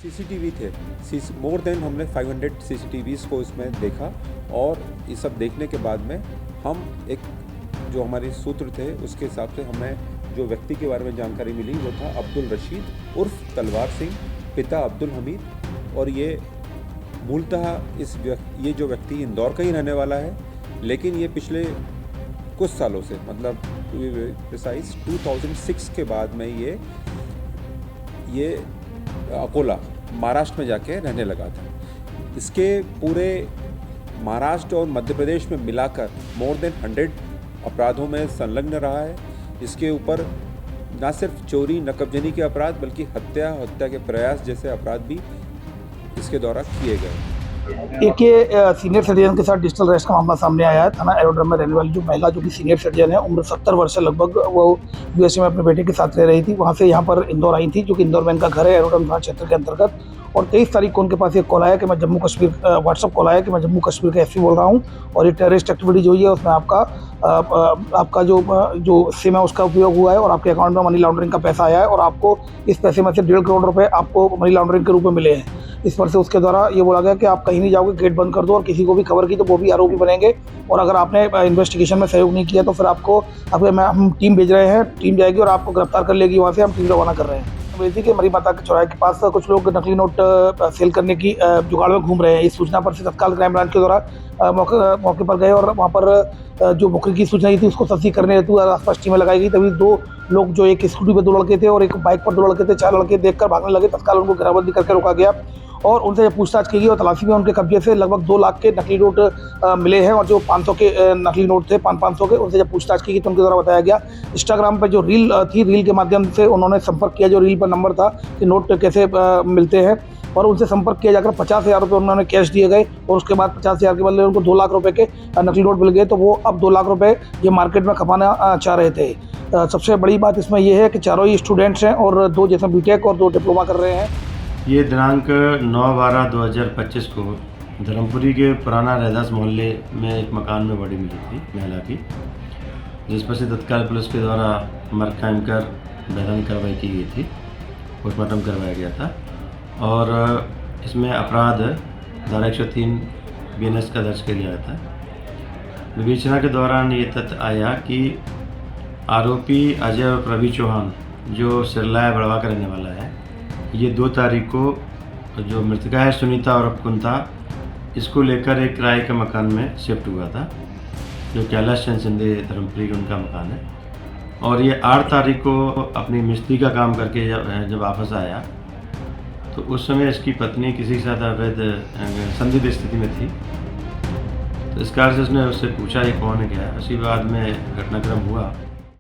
CCTV थे, more than हमने 500 CCTVs को इसमें देखा और ये सब देखने के बाद में हम एक जो हमारे सूत्र थे उसके हिसाब से हमें जो व्यक्ति के बारे में जानकारी मिली वो था अब्दुल रशीद उर्फ तलवार सिंह, पिता अब्दुल हमीद। और ये मूलतः ये जो व्यक्ति इंदौर का ही रहने वाला है, लेकिन ये पिछले कुछ सालों से मतलब टू बी प्रिसाइज 2006 के बाद में ये अकोला महाराष्ट्र में जाके रहने लगा था। इसके पूरे महाराष्ट्र और मध्य प्रदेश में मिलाकर मोर देन 100 अपराधों में संलग्न रहा है। इसके ऊपर न सिर्फ चोरी नकबजनी के अपराध बल्कि हत्या के प्रयास जैसे अपराध भी इसके द्वारा किए गए। एक ये सीनियर सिटीजन के साथ डिजिटल अरेस्ट का मामला सामने आया है। थाना एरोड्रम में रहने वाली जो महिला जो कि सीनियर सिटीजन है, उम्र 70 वर्ष से लगभग, वो यूएसए में अपने बेटे के साथ रह रही थी। वहाँ से यहाँ पर इंदौर आई थी, जो कि इंदौर में इनका घर है, एरोड्रम थाना क्षेत्र के अंतर्गत। और 23 तारीख को उनके पास एक कॉल आया कि मैं जम्मू कश्मीर, व्हाट्सअप कॉल आया कि मैं जम्मू कश्मीर का एसपी बोल रहा हूँ और ये टेररिस्ट एक्टिविटी जो है उसमें आपका जो सिम है उसका उपयोग हुआ है और आपके अकाउंट में मनी लॉन्ड्रिंग का पैसा आया है और आपको इस पैसे में से 1.5 करोड़ रुपए आपको मनी लॉन्ड्रिंग के रूप में मिले हैं। इस पर से उसके द्वारा ये बोला गया कि आप कहीं नहीं जाओगे, गेट बंद कर दो, और किसी को भी खबर की तो वो भी आरोपी बनेंगे। और अगर आपने इन्वेस्टिगेशन में सहयोग नहीं किया तो फिर हम टीम भेज रहे हैं, टीम जाएगी और आपको गिरफ्तार कर लेगी। वहाँ से हम टीम रवाना कर रहे हैं। बेटी के मरी माता के चौराहे के पास कुछ लोग नकली नोट सेल करने की जुगाड़ में घूम रहे हैं। इस सूचना पर से तत्काल क्राइम ब्रांच के द्वारा मौके पर गए और वहाँ पर जो मुखरी की सूचना थी उसको तस्दीक करने हेतु आसपास टीमें लगाई गई। तभी 2 लोग, जो एक स्कूटी पर 2 लड़के थे और एक बाइक पर 2 लड़के थे, 4 लड़के देखकर भागने लगे। तत्काल उनको घेराबंदी करके रोका गया और उनसे जब पूछताछ की गई और तलाशी में उनके कब्जे से लगभग 2 लाख के नकली नोट मिले हैं। और जो 500 के नकली नोट थे, 500 के, उनसे जब पूछताछ की गई तो उनके द्वारा बताया गया इंस्टाग्राम पर जो रील थी, रील के माध्यम से उन्होंने संपर्क किया। जो रील पर नंबर था कि नोट कैसे मिलते हैं, और उनसे संपर्क किया जाकर 50,000 रुपये उन्होंने कैश दिए गए और उसके बाद 50,000 के बदले उनको 2 लाख रुपए के नकली नोट मिल गए। तो वो अब 2 लाख रुपए ये मार्केट में खपाना चाह रहे थे। सबसे बड़ी बात इसमें यह है कि चारों ही स्टूडेंट्स हैं और 2 जैसे बीटेक और 2 डिप्लोमा कर रहे हैं। ये दिनांक 9/12/2025 को धर्मपुरी के पुराना रहदास मोहल्ले में एक मकान में बॉडी मिली थी महिला की, जिस पर से तत्काल पुलिस के द्वारा मर्ग कायम कर बैरानी कार्रवाई की गई थी, पोस्टमार्टम करवाया गया था। और इसमें अपराध धारा 103 BNS का दर्ज किया गया था। विवेचना के दौरान ये तथ्य आया कि आरोपी अजय और प्रवीण चौहान, जो सिरलाया बड़वा का रहने वाला है, ये 2 तारीख को जो मृतका है सुनीता और कुंता, इसको लेकर एक किराए के मकान में शिफ्ट हुआ था, जो कैलाश चंद शिंदे धर्मपुरी का उनका मकान है। और ये 8 तारीख को अपनी मिस्त्री का काम करके जब वापस आया तो उस समय इसकी पत्नी किसी के साथ अवैध संदिग्ध स्थिति में थी। तो इस कारण से उसने उससे पूछा ये कौन है क्या है। उसी बाद में घटनाक्रम हुआ।